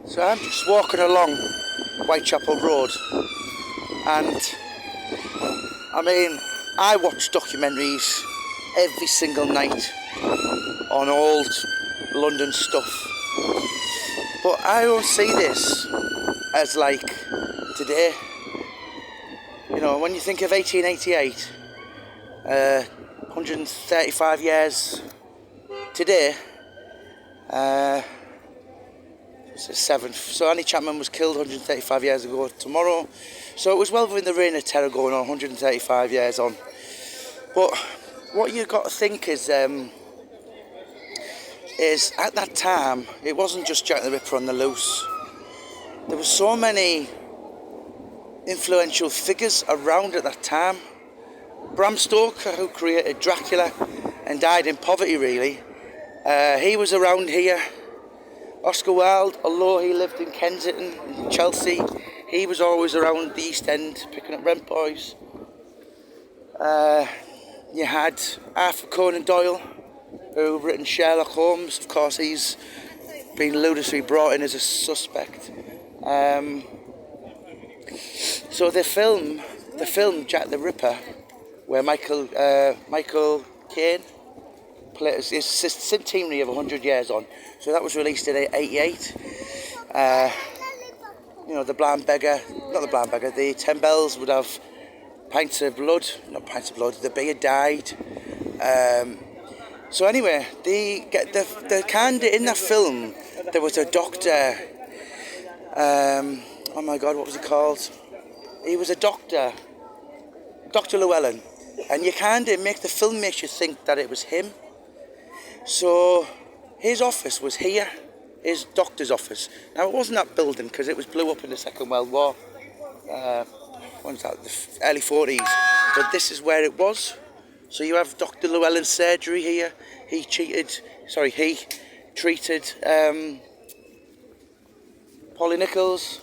So I'm just walking along Whitechapel Road, and I mean, I watch documentaries every single night on old London stuff, but I don't see this as like today. You know, when you think of 1888, 135 years today, it's the 7th, so Annie Chapman was killed 135 years ago tomorrow, so it was well within the reign of terror going on 135 years on. But what you've got to think is at that time, it wasn't just Jack the Ripper on the loose. There were so many influential figures around at that time. Bram Stoker, who created Dracula and died in poverty really, he was around here. Oscar Wilde, although he lived in Kensington and Chelsea, he was always around the East End picking up rent boys. You had Arthur Conan Doyle, who written Sherlock Holmes. Of course, he's been ludicrously brought in as a suspect. So the film Jack the Ripper, where Michael Caine played his centenary of 100 years on. So that was released in '88. You know, the Ten Bells would have the beard dyed. So anyway, the kind in that film, there was a doctor. Oh my God, what was he called? He was a doctor, Dr. Llewellyn, and the film makes you think that it was him. So his office was here, his doctor's office. Now it wasn't that building because it was blew up in the Second World War. When's that? The early 40s. But this is where it was. So you have Dr. Llewellyn's surgery here. He treated Polly Nichols.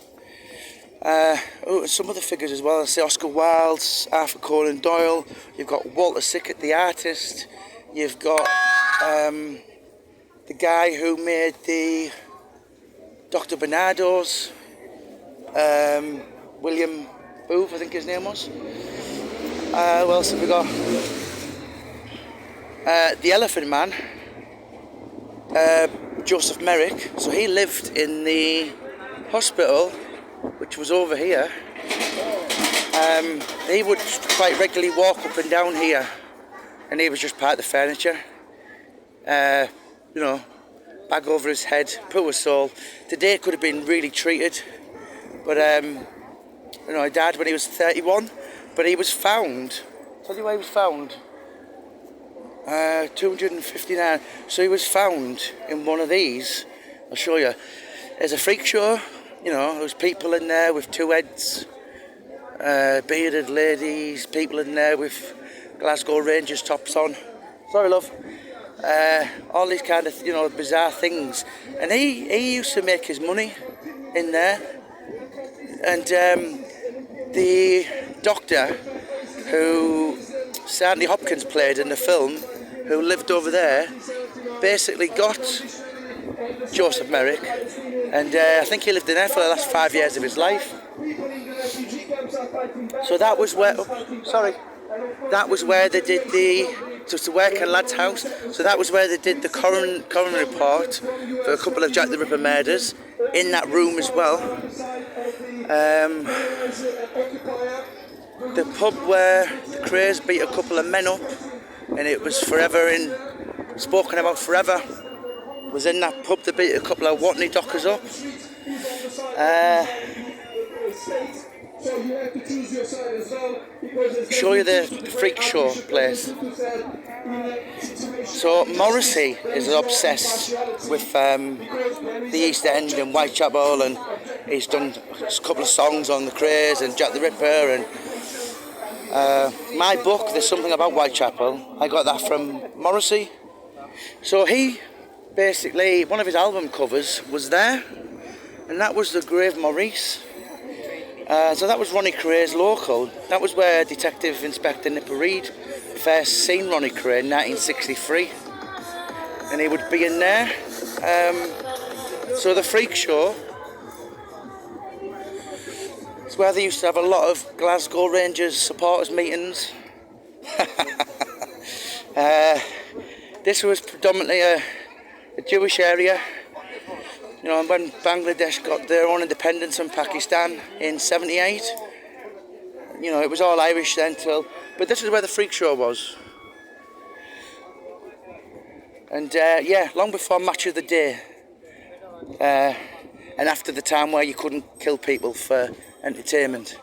Some other figures as well. I say Oscar Wilde, Arthur Conan Doyle. You've got Walter Sickert, the artist. You've got the guy who made the Dr. Barnardo's, William Booth, I think his name was. What else have we got? The Elephant Man, Joseph Merrick. So he lived in the hospital, which was over here. He would quite regularly walk up and down here, and he was just part of the furniture. Bag over his head, poor soul. Today could have been really treated, but he died when he was 31. But he was found. Tell you where he was found. 259. So he was found in one of these. I'll show you. There's a freak show. You know, there was people in there with two heads, bearded ladies, people in there with Glasgow Rangers tops on. Sorry, love. All these kind of, bizarre things. And he used to make his money in there. And the doctor who Sandy Hopkins played in the film, who lived over there, basically got Joseph Merrick. And I think he lived in there for the last 5 years of his life. So that was where they did so it's the Working Lad's House. So that was where they did the coroner report for a couple of Jack the Ripper murders, in that room as well. The pub where the Crays beat a couple of men up, and it was spoken about forever, was in that pub. They beat a couple of Watney dockers up. Show you the freak show place. So Morrissey is obsessed with the East End and Whitechapel, and he's done a couple of songs on the Crays and Jack the Ripper. And my book, There's Something About Whitechapel, I got that from Morrissey. So he basically, one of his album covers was there, and that was the grave Maurice. So that was Ronnie Cray's local. That was where Detective Inspector Nipper Reid first seen Ronnie Cray in 1963, and he would be in there. So the freak show It's where they used to have a lot of Glasgow Rangers supporters meetings. This was predominantly a Jewish area. You know, when Bangladesh got their own independence from Pakistan in '78, you know, it was all Irish then till. But this is where the freak show was. And yeah, long before Match of the Day. And after the time where you couldn't kill people for entertainment.